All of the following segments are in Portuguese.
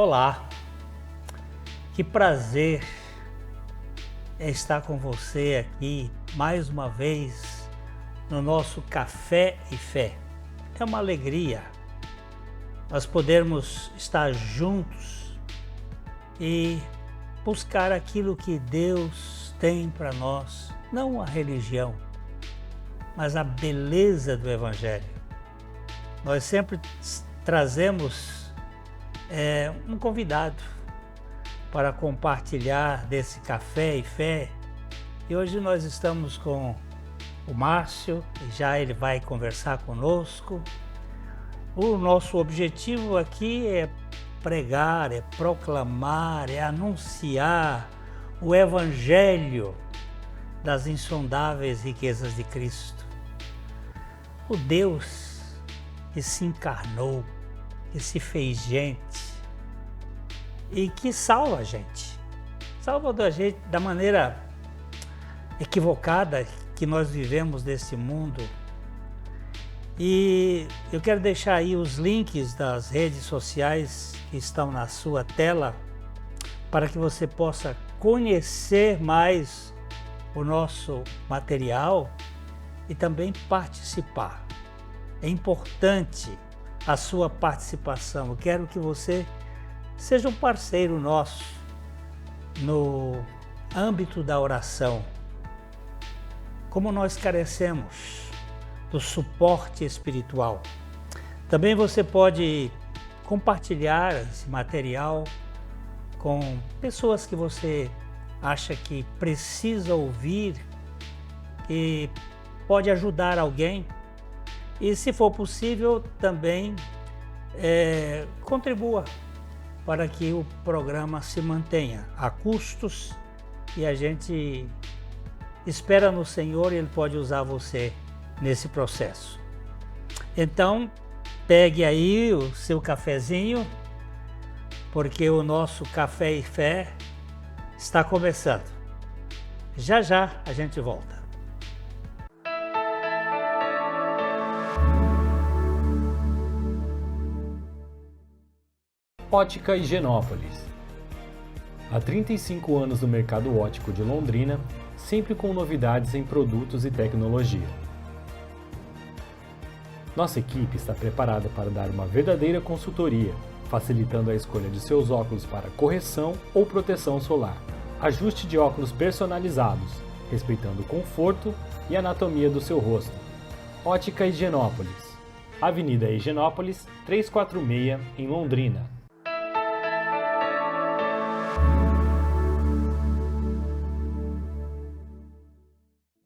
Olá, que prazer é estar com você aqui mais uma vez no nosso Café e Fé. É uma alegria nós podermos estar juntos e buscar aquilo que Deus tem para nós, não a religião, mas a beleza do Evangelho. Nós sempre trazemos um convidado para compartilhar desse Café e Fé. E hoje nós estamos com o Márcio, e já ele vai conversar conosco. O nosso objetivo aqui é pregar, é proclamar, é anunciar o Evangelho das insondáveis riquezas de Cristo. O Deus que se encarnou, que se fez gente e que salva a gente. Salva a gente da maneira equivocada que nós vivemos nesse mundo. E eu quero deixar aí os links das redes sociais que estão na sua tela para que você possa conhecer mais o nosso material e também participar. É importante a sua participação. Eu quero que você seja um parceiro nosso no âmbito da oração. Como nós carecemos do suporte espiritual. Também você pode compartilhar esse material com pessoas que você acha que precisa ouvir, que pode ajudar alguém. E, se for possível, também contribua para que o programa se mantenha a custos e a gente espera no Senhor e Ele pode usar você nesse processo. Então, pegue aí o seu cafezinho, porque o nosso Café e Fé está começando. Já já a gente volta. Ótica Higienópolis. Há 35 anos no mercado óptico de Londrina, sempre com novidades em produtos e tecnologia. Nossa equipe está preparada para dar uma verdadeira consultoria, facilitando a escolha de seus óculos para correção ou proteção solar. Ajuste de óculos personalizados, respeitando o conforto e anatomia do seu rosto. Ótica Higienópolis. Avenida Higienópolis, 346, em Londrina.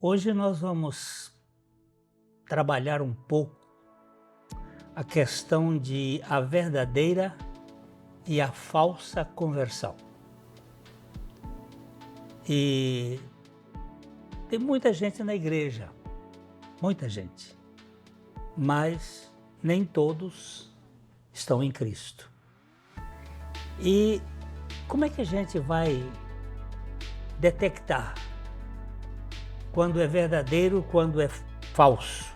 Hoje nós vamos trabalhar um pouco a questão de a verdadeira e a falsa conversão. E tem muita gente na igreja, muita gente, mas nem todos estão em Cristo. E como é que a gente vai detectar quando é verdadeiro, quando é falso?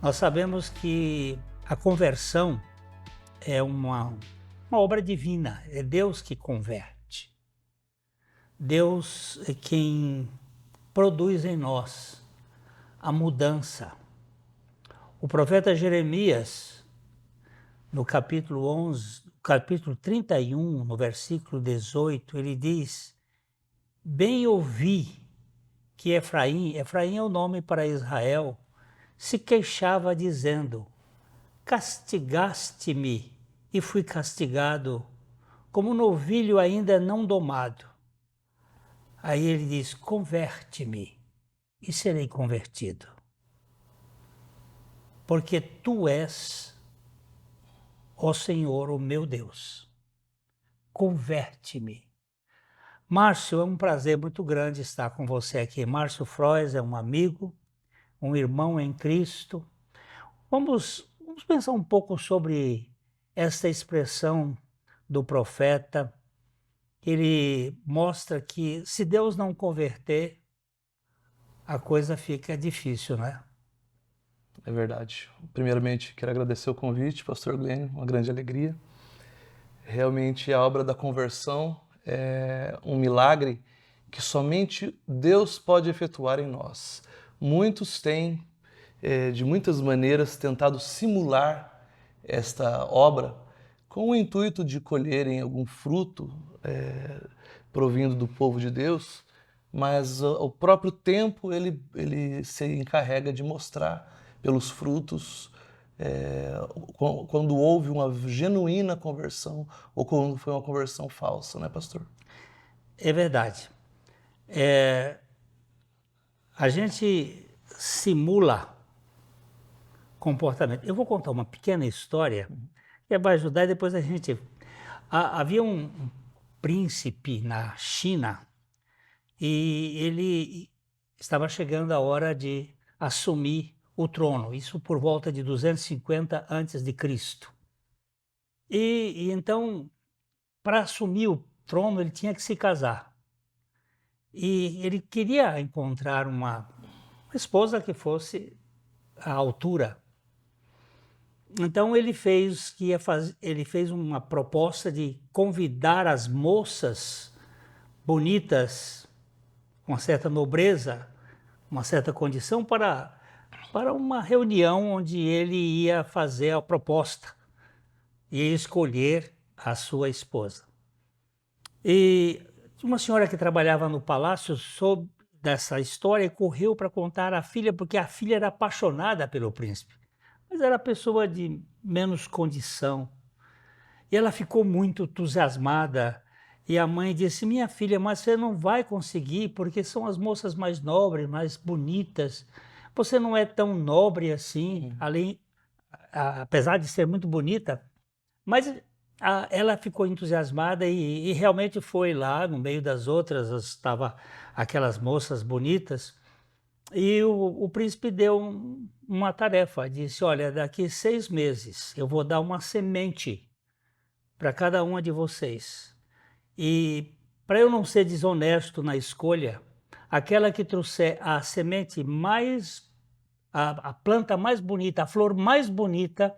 Nós sabemos que a conversão é uma obra divina, é Deus que converte. Deus é quem produz em nós a mudança. O profeta Jeremias, no capítulo 11, capítulo 31, no versículo 18, ele diz: bem ouvi que Efraim é o nome para Israel, se queixava dizendo: castigaste-me e fui castigado, como novilho ainda não domado. Aí ele diz: converte-me e serei convertido. Porque tu és, ó Senhor, o meu Deus. Converte-me. Márcio, é um prazer muito grande estar com você aqui. Márcio Frois é um amigo, um irmão em Cristo. Vamos pensar um pouco sobre esta expressão do profeta. Ele mostra que se Deus não converter, a coisa fica difícil, né? É verdade. Primeiramente, quero agradecer o convite, pastor Glenn, uma grande alegria. Realmente a obra da conversão é um milagre que somente Deus pode efetuar em nós. Muitos têm, de muitas maneiras, tentado simular esta obra com o intuito de colherem algum fruto provindo do povo de Deus, mas o próprio tempo ele se encarrega de mostrar pelos frutos quando houve uma genuína conversão ou quando foi uma conversão falsa, né, pastor? É verdade. A gente simula comportamento. Eu vou contar uma pequena história que vai ajudar e depois a gente... Havia um príncipe na China e ele estava chegando a hora de assumir o trono, isso por volta de 250 a.C. E então, para assumir o trono, ele tinha que se casar. E ele queria encontrar uma esposa que fosse à altura. Então ele fez uma proposta de convidar as moças bonitas, com uma certa nobreza, uma certa condição, para uma reunião onde ele ia fazer a proposta e escolher a sua esposa. E uma senhora que trabalhava no palácio soube dessa história e correu para contar à filha, porque a filha era apaixonada pelo príncipe, mas era pessoa de menos condição. E ela ficou muito entusiasmada. E a mãe disse: minha filha, mas você não vai conseguir, porque são as moças mais nobres, mais bonitas. Você não é tão nobre assim, apesar de ser muito bonita. Mas ela ficou entusiasmada e realmente foi lá, no meio das outras, estavam aquelas moças bonitas. E o príncipe deu uma tarefa, disse: olha, daqui 6 meses eu vou dar uma semente para cada uma de vocês. E para eu não ser desonesto na escolha, aquela que trouxer a semente mais, a planta mais bonita, a flor mais bonita,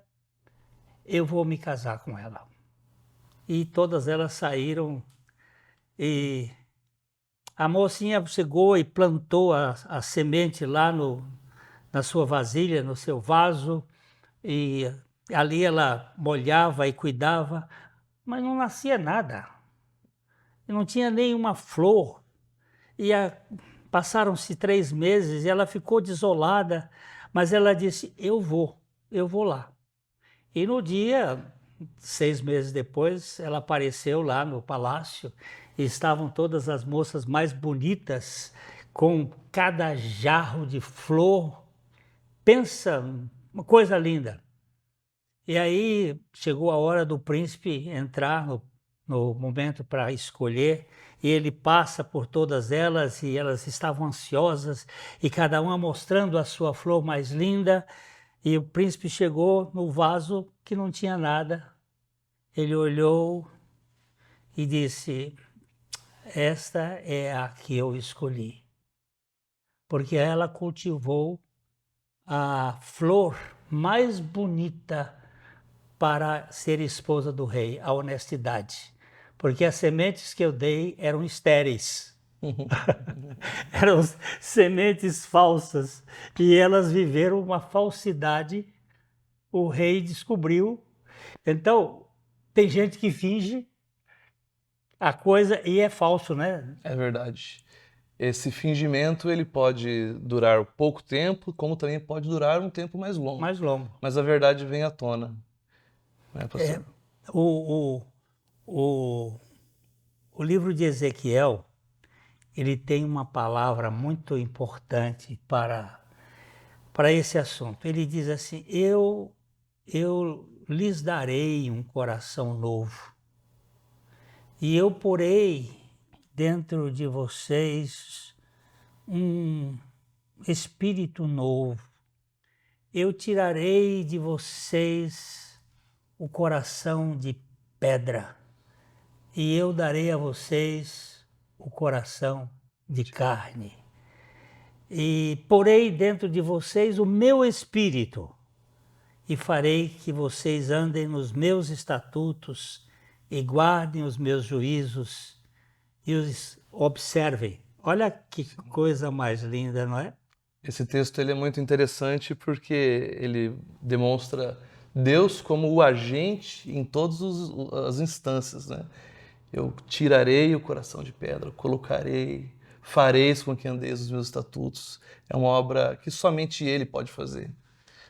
eu vou me casar com ela. E todas elas saíram e a mocinha chegou e plantou a semente lá na sua vasilha, no seu vaso, e ali ela molhava e cuidava, mas não nascia nada. Não tinha nenhuma flor. E passaram-se 3 meses e ela ficou desolada, mas ela disse: eu vou lá. E no dia, 6 meses depois, ela apareceu lá no palácio e estavam todas as moças mais bonitas, com cada jarro de flor. Pensa, uma coisa linda. E aí chegou a hora do príncipe entrar no momento para escolher, e ele passa por todas elas, e elas estavam ansiosas, e cada uma mostrando a sua flor mais linda, e o príncipe chegou no vaso que não tinha nada. Ele olhou e disse: esta é a que eu escolhi, porque ela cultivou a flor mais bonita para ser esposa do rei, a honestidade. Porque as sementes que eu dei eram estéreis. Eram sementes falsas. E elas viveram uma falsidade. O rei descobriu. Então, tem gente que finge a coisa e é falso, né? É verdade. Esse fingimento ele pode durar pouco tempo, como também pode durar um tempo mais longo. Mais longo. Mas a verdade vem à tona. Né, pastor? O livro de Ezequiel, ele tem uma palavra muito importante para esse assunto. Ele diz assim: eu lhes darei um coração novo, e eu porei dentro de vocês um espírito novo. Eu tirarei de vocês o coração de pedra, e eu darei a vocês o coração de carne. E porei dentro de vocês o meu espírito, e farei que vocês andem nos meus estatutos e guardem os meus juízos e os observem. Olha que coisa mais linda, não é? Esse texto ele é muito interessante porque ele demonstra Deus como o agente em todas as instâncias, né? Eu tirarei o coração de pedra, colocarei, fareis com que andeis os meus estatutos. É uma obra que somente Ele pode fazer.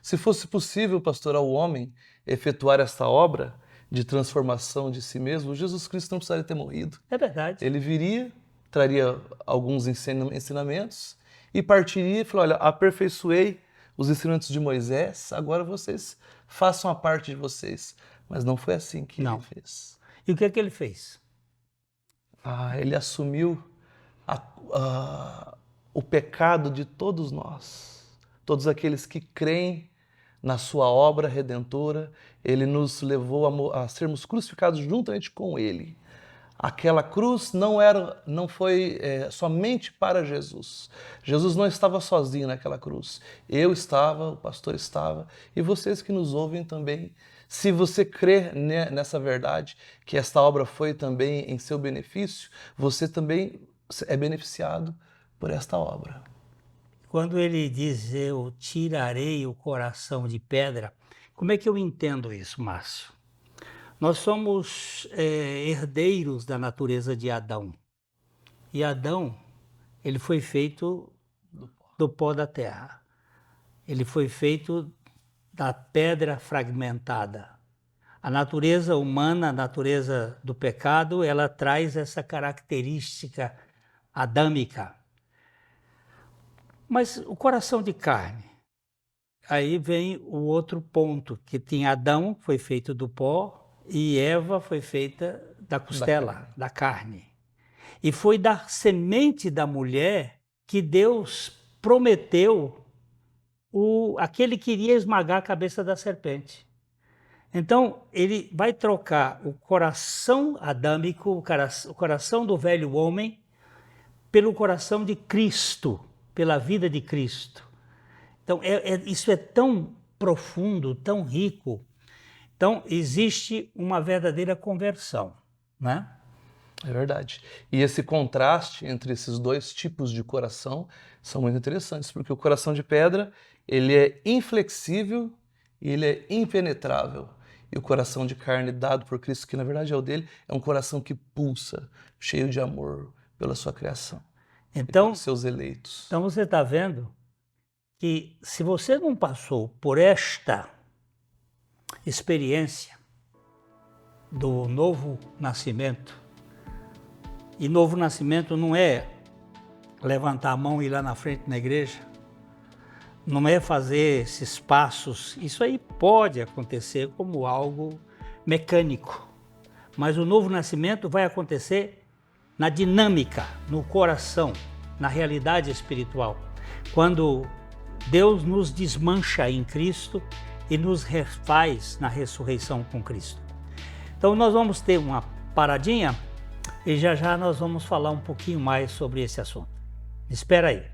Se fosse possível, pastor, ao homem efetuar esta obra de transformação de si mesmo, Jesus Cristo não precisaria ter morrido. É verdade. Ele viria, traria alguns ensinamentos e partiria e falou, olha, aperfeiçoei os ensinamentos de Moisés, agora vocês façam a parte de vocês. Mas não foi assim que Não. ele fez. E o que é que ele fez? Ele assumiu o pecado de todos nós, todos aqueles que creem na sua obra redentora. Ele nos levou a sermos crucificados juntamente com Ele. Aquela cruz não foi somente para Jesus. Jesus não estava sozinho naquela cruz. Eu estava, o pastor estava, e vocês que nos ouvem também. Se você crê nessa verdade, que esta obra foi também em seu benefício, você também é beneficiado por esta obra. Quando ele diz, eu tirarei o coração de pedra, como é que eu entendo isso, Márcio? Nós somos herdeiros da natureza de Adão. E Adão, ele foi feito do pó da terra. Ele foi feito da pedra fragmentada. A natureza humana, a natureza do pecado, ela traz essa característica adâmica. Mas o coração de carne, aí vem o outro ponto, que tem Adão, foi feito do pó, e Eva foi feita da costela, da carne. E foi da semente da mulher que Deus prometeu aquele que iria esmagar a cabeça da serpente. Então, ele vai trocar o coração adâmico, o coração do velho homem, pelo coração de Cristo, pela vida de Cristo. Então, isso é tão profundo, tão rico. Então, existe uma verdadeira conversão, né? É verdade. E esse contraste entre esses dois tipos de coração são muito interessantes, porque o coração de pedra, ele é inflexível e ele é impenetrável. E o coração de carne dado por Cristo, que na verdade é o dele, é um coração que pulsa, cheio de amor pela sua criação, então, pelos seus eleitos. Então você está vendo que se você não passou por esta experiência do novo nascimento, e novo nascimento não é levantar a mão e ir lá na frente na igreja, não é fazer esses passos, isso aí pode acontecer como algo mecânico, mas o novo nascimento vai acontecer na dinâmica, no coração, na realidade espiritual, quando Deus nos desmancha em Cristo e nos refaz na ressurreição com Cristo. Então nós vamos ter uma paradinha e já já nós vamos falar um pouquinho mais sobre esse assunto. Espera aí.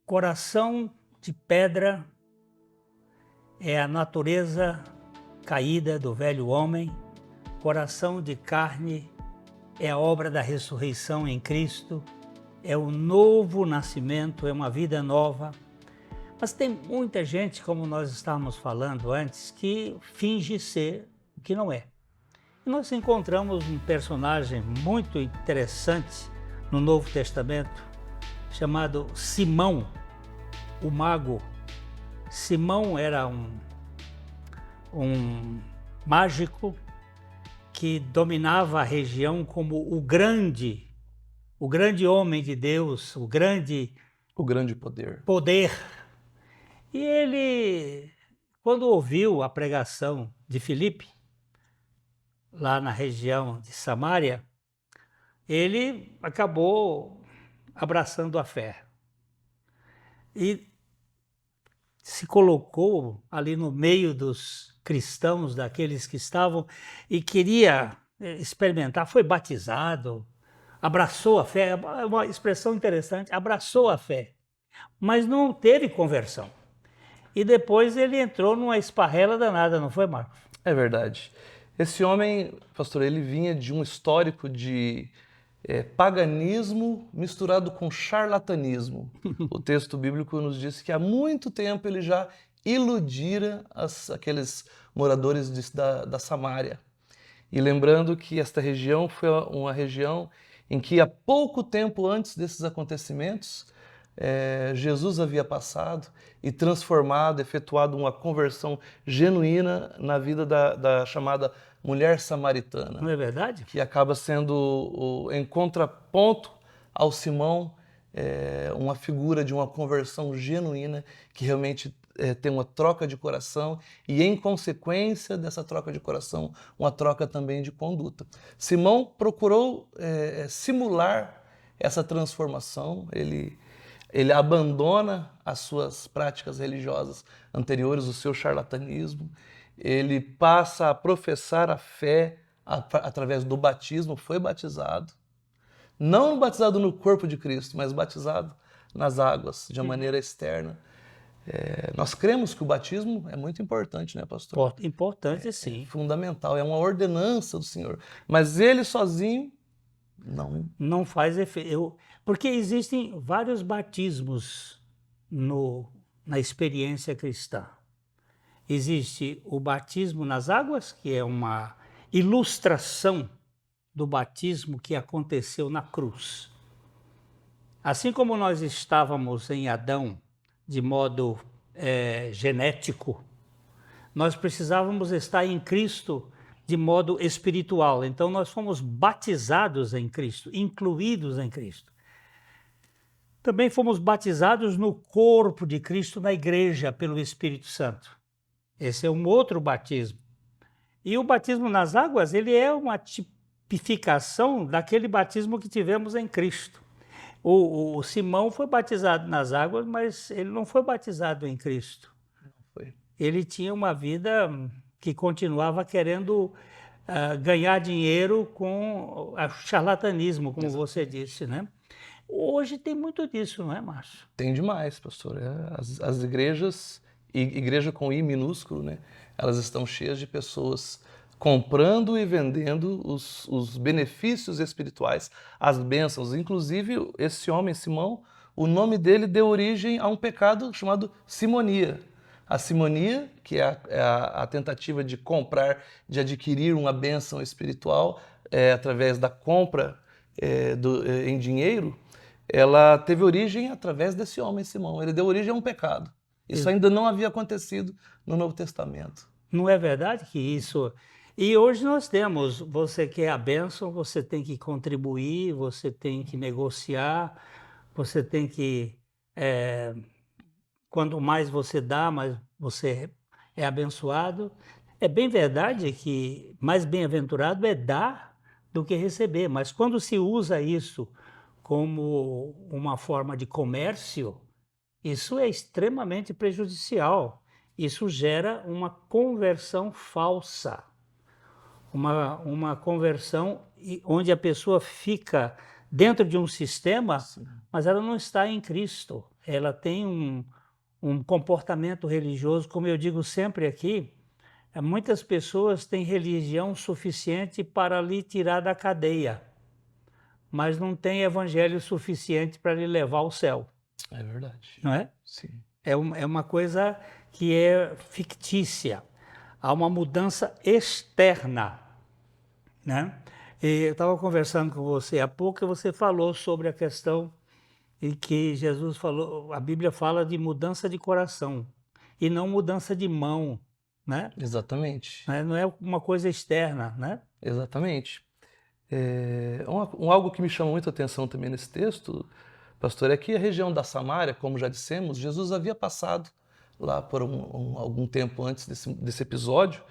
Coração de pedra é a natureza caída do velho homem, coração de carne é a obra da ressurreição em Cristo, é o novo nascimento, é uma vida nova. Mas tem muita gente, como nós estávamos falando antes, que finge ser o que não é. E nós encontramos um personagem muito interessante no Novo Testamento, chamado Simão, o mago. Simão era um mágico que dominava a região como o grande o grande homem de Deus, o grande poder. poder. E ele, quando ouviu a pregação de Filipe, lá na região de Samaria, ele acabou abraçando a fé. E se colocou ali no meio dos cristãos, daqueles que estavam, e queria experimentar, foi batizado, abraçou a fé, é uma expressão interessante, abraçou a fé, mas não teve conversão. E depois ele entrou numa esparrela danada, não foi, Marcos? É verdade. Esse homem, pastor, ele vinha de um histórico de paganismo misturado com charlatanismo. O texto bíblico nos diz que há muito tempo ele já iludira aqueles moradores da Samária. E lembrando que esta região foi uma região em que há pouco tempo antes desses acontecimentos, Jesus havia passado e transformado, efetuado uma conversão genuína na vida da chamada mulher samaritana. Não é verdade? Que acaba sendo, em contraponto ao Simão, uma figura de uma conversão genuína que realmente tem uma troca de coração e, em consequência dessa troca de coração, uma troca também de conduta. Simão procurou simular essa transformação, ele abandona as suas práticas religiosas anteriores, o seu charlatanismo, ele passa a professar a fé através do batismo, foi batizado, não batizado no corpo de Cristo, mas batizado nas águas, de uma maneira externa. Nós cremos que o batismo é muito importante, né, pastor? Importante, sim. É fundamental, é uma ordenança do Senhor. Mas ele sozinho, não faz efeito. Porque existem vários batismos na experiência cristã. Existe o batismo nas águas, que é uma ilustração do batismo que aconteceu na cruz. Assim como nós estávamos em Adão de modo genético, nós precisávamos estar em Cristo de modo espiritual. Então nós fomos batizados em Cristo, incluídos em Cristo. Também fomos batizados no corpo de Cristo, na igreja, pelo Espírito Santo. Esse é um outro batismo. E o batismo nas águas, ele é uma tipificação daquele batismo que tivemos em Cristo. O Simão foi batizado nas águas, mas ele não foi batizado em Cristo. Não foi. Ele tinha uma vida que continuava querendo ganhar dinheiro com o charlatanismo, como você disse, né? Hoje tem muito disso, não é, Márcio? Tem demais, pastor. As igrejas, igreja com I minúsculo, né? Elas estão cheias de pessoas comprando e vendendo os benefícios espirituais, as bênçãos. Inclusive, esse homem, Simão, o nome dele deu origem a um pecado chamado simonia. A simonia, que é a tentativa de comprar, de adquirir uma bênção espiritual através da compra em dinheiro, ela teve origem através desse homem, Simão. Ele deu origem a um pecado. Isso ainda não havia acontecido no Novo Testamento. Não é verdade que isso... E hoje nós temos, você quer a bênção, você tem que contribuir, você tem que negociar, você tem que... quanto mais você dá, mais você é abençoado. É bem verdade que mais bem-aventurado é dar do que receber, mas quando se usa isso como uma forma de comércio, isso é extremamente prejudicial. Isso gera uma conversão falsa, uma conversão onde a pessoa fica dentro de um sistema, sim, mas ela não está em Cristo. Ela tem um comportamento religioso, como eu digo sempre aqui, muitas pessoas têm religião suficiente para lhe tirar da cadeia, mas não tem evangelho suficiente para lhe levar ao céu. É verdade. Não é? Sim. É uma coisa que é fictícia. Há uma mudança externa, né? E eu estava conversando com você há pouco e você falou sobre a questão em que Jesus falou, a Bíblia fala de mudança de coração e não mudança de mão, né? Exatamente. Não é uma coisa externa, né? Exatamente. Algo que me chama muito a atenção também nesse texto, pastor, é que a região da Samária, como já dissemos, Jesus havia passado lá por algum tempo antes desse episódio,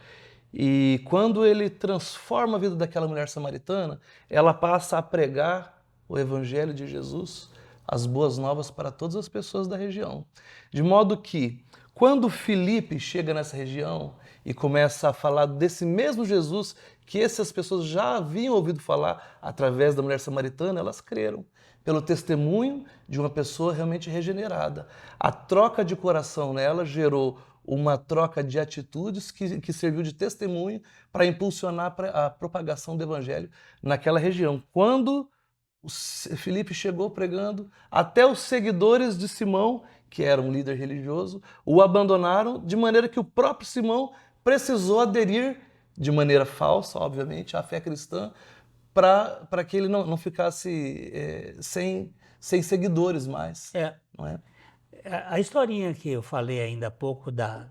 e quando ele transforma a vida daquela mulher samaritana, ela passa a pregar o evangelho de Jesus, as boas novas para todas as pessoas da região. De modo que, quando Filipe chega nessa região e começa a falar desse mesmo Jesus que essas pessoas já haviam ouvido falar através da mulher samaritana, elas creram pelo testemunho de uma pessoa realmente regenerada. A troca de coração nela gerou uma troca de atitudes que serviu de testemunho para impulsionar a propagação do evangelho naquela região. Quando Filipe chegou pregando, até os seguidores de Simão, que era um líder religioso, o abandonaram, de maneira que o próprio Simão precisou aderir, de maneira falsa, obviamente, à fé cristã, para que ele não ficasse sem seguidores mais. Não é? A historinha que eu falei ainda há pouco das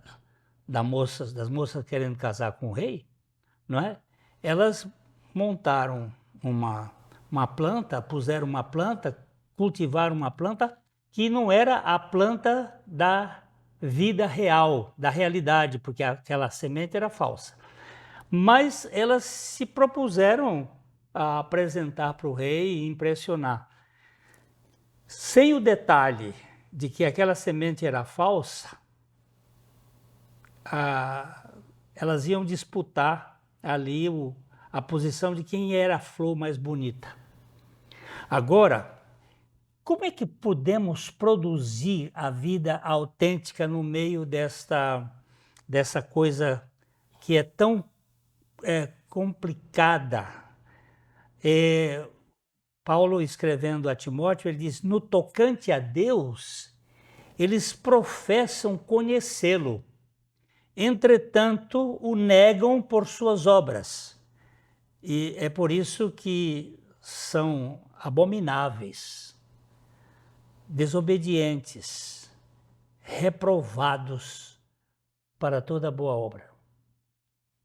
moças querendo casar com o rei, não é? Elas montaram uma planta, puseram uma planta, cultivaram uma planta que não era a planta da vida real, da realidade, porque aquela semente era falsa. Mas elas se propuseram a apresentar para o rei e impressionar. Sem o detalhe de que aquela semente era falsa, elas iam disputar ali a posição de quem era a flor mais bonita. Agora, como é que podemos produzir a vida autêntica no meio dessa coisa que é tão complicada? Paulo, escrevendo a Timóteo, ele diz: no tocante a Deus, eles professam conhecê-lo, entretanto o negam por suas obras. E é por isso que são abomináveis, desobedientes, reprovados para toda boa obra.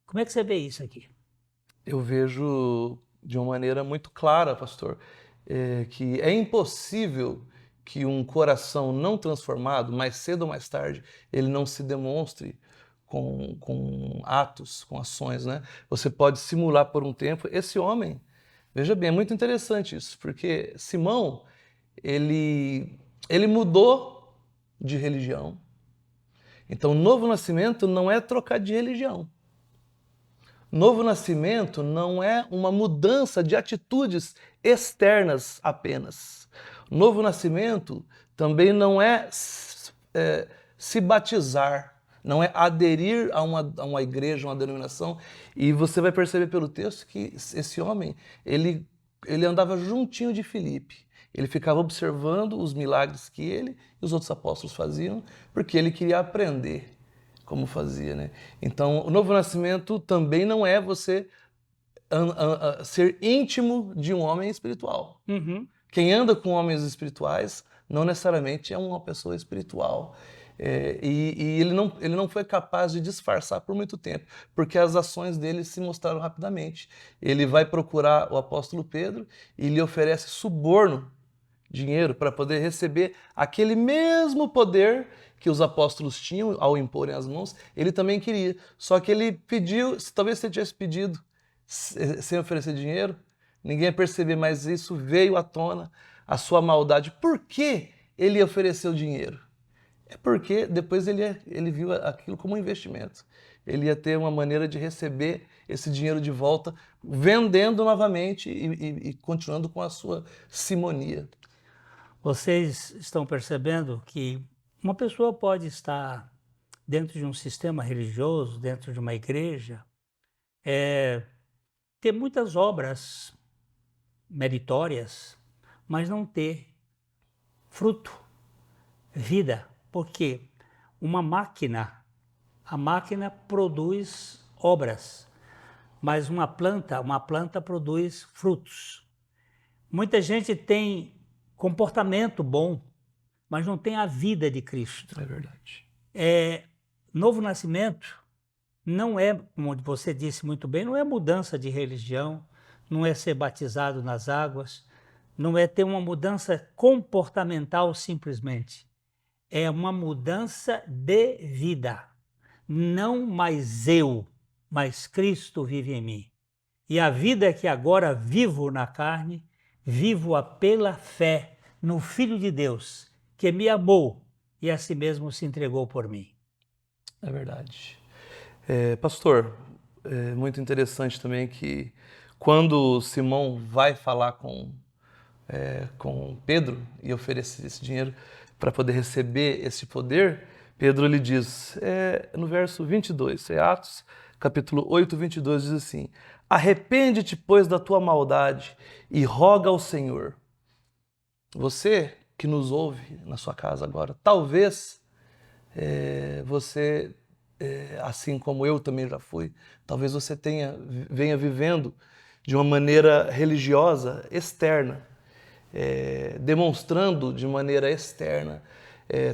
Como é que você vê isso aqui? Eu vejo de uma maneira muito clara, pastor, que é impossível que um coração não transformado, mais cedo ou mais tarde, ele não se demonstre com atos, com ações, né? Você pode simular por um tempo. Esse homem, veja bem, é muito interessante isso, porque Simão, ele mudou de religião. Então, novo nascimento não é trocar de religião. Novo nascimento não é uma mudança de atitudes externas apenas. Novo nascimento também não é se batizar, não é aderir a uma igreja, uma denominação. E você vai perceber pelo texto que esse homem, ele andava juntinho de Filipe. Ele ficava observando os milagres que ele e os outros apóstolos faziam, porque ele queria aprender como fazia, né? Então, o novo nascimento também não é você ser íntimo de um homem espiritual. Uhum. Quem anda com homens espirituais não necessariamente é uma pessoa espiritual. E ele não foi capaz de disfarçar por muito tempo, porque as ações dele se mostraram rapidamente. Ele vai procurar o apóstolo Pedro e lhe oferece suborno, dinheiro, para poder receber aquele mesmo poder que os apóstolos tinham ao imporem as mãos. Ele também queria, só que ele pediu, talvez se ele tivesse pedido sem oferecer dinheiro, ninguém ia perceber, mas isso veio à tona, a sua maldade. Por que ele ofereceu dinheiro? É porque depois ele viu aquilo como um investimento. Ele ia ter uma maneira de receber esse dinheiro de volta, vendendo novamente e continuando com a sua simonia. Vocês estão percebendo que uma pessoa pode estar dentro de um sistema religioso, dentro de uma igreja, ter muitas obras meritórias, mas não ter fruto, vida. Porque a máquina produz obras, mas uma planta produz frutos. Muita gente tem comportamento bom, mas não tem a vida de Cristo. É verdade. Novo nascimento não é, como você disse muito bem, não é mudança de religião, não é ser batizado nas águas, não é ter uma mudança comportamental simplesmente. É uma mudança de vida. Não mais eu, mas Cristo vive em mim. E a vida que agora vivo na carne, vivo-a pela fé no Filho de Deus, que me amou e a si mesmo se entregou por mim. É verdade. Pastor, é muito interessante também que quando Simão vai falar com Pedro e oferecer esse dinheiro para poder receber esse poder, Pedro lhe diz, no verso 22, Atos, capítulo 8, 22, diz assim: arrepende-te, pois, da tua maldade e roga ao Senhor. Você que nos ouve na sua casa agora, talvez você, assim como eu também já fui, talvez você venha vivendo de uma maneira religiosa externa, demonstrando de maneira externa.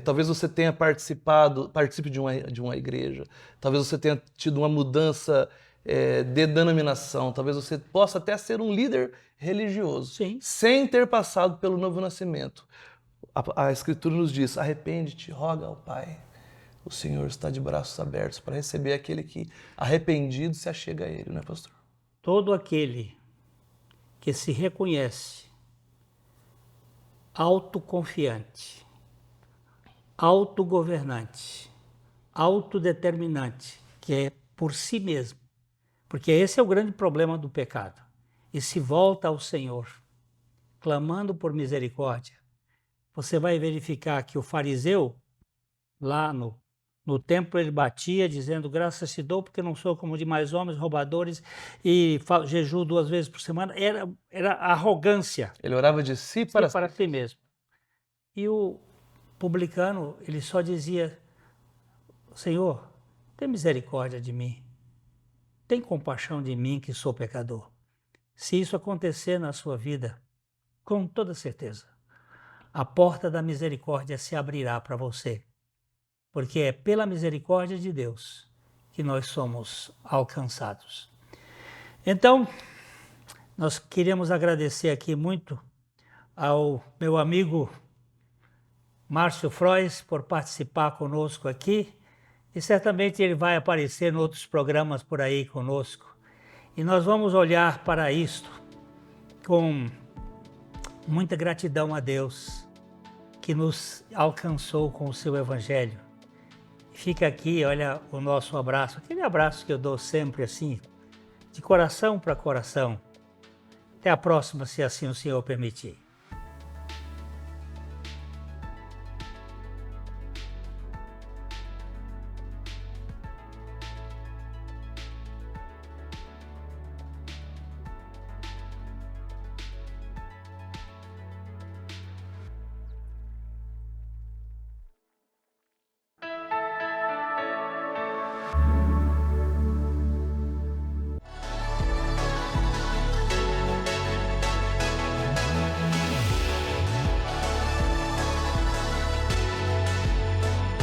Talvez você tenha participe de uma igreja, talvez você tenha tido uma mudança de denominação, talvez você possa até ser um líder religioso, Sim. sem ter passado pelo novo nascimento. A Escritura nos diz, arrepende-te, roga ao Pai. O Senhor está de braços abertos para receber aquele que, arrependido, se achega a Ele, não é, pastor? Todo aquele que se reconhece autoconfiante, autogovernante, autodeterminante, que é por si mesmo, porque esse é o grande problema do pecado, e se volta ao Senhor, clamando por misericórdia, você vai verificar que o fariseu, lá no templo, ele batia dizendo, graças te dou porque não sou como demais homens, roubadores, e jejuo 2 vezes por semana. Era arrogância. Ele orava de si para si mesmo. E o publicano, ele só dizia, Senhor, tem misericórdia de mim, tem compaixão de mim que sou pecador. Se isso acontecer na sua vida, com toda certeza, a porta da misericórdia se abrirá para você, porque é pela misericórdia de Deus que nós somos alcançados. Então, nós queremos agradecer aqui muito ao meu amigo Márcio Frois por participar conosco aqui, e certamente ele vai aparecer em outros programas por aí conosco. E nós vamos olhar para isto com muita gratidão a Deus que nos alcançou com o seu Evangelho. Fica aqui, olha, o nosso abraço, aquele abraço que eu dou sempre assim, de coração para coração. Até a próxima, se assim o Senhor permitir.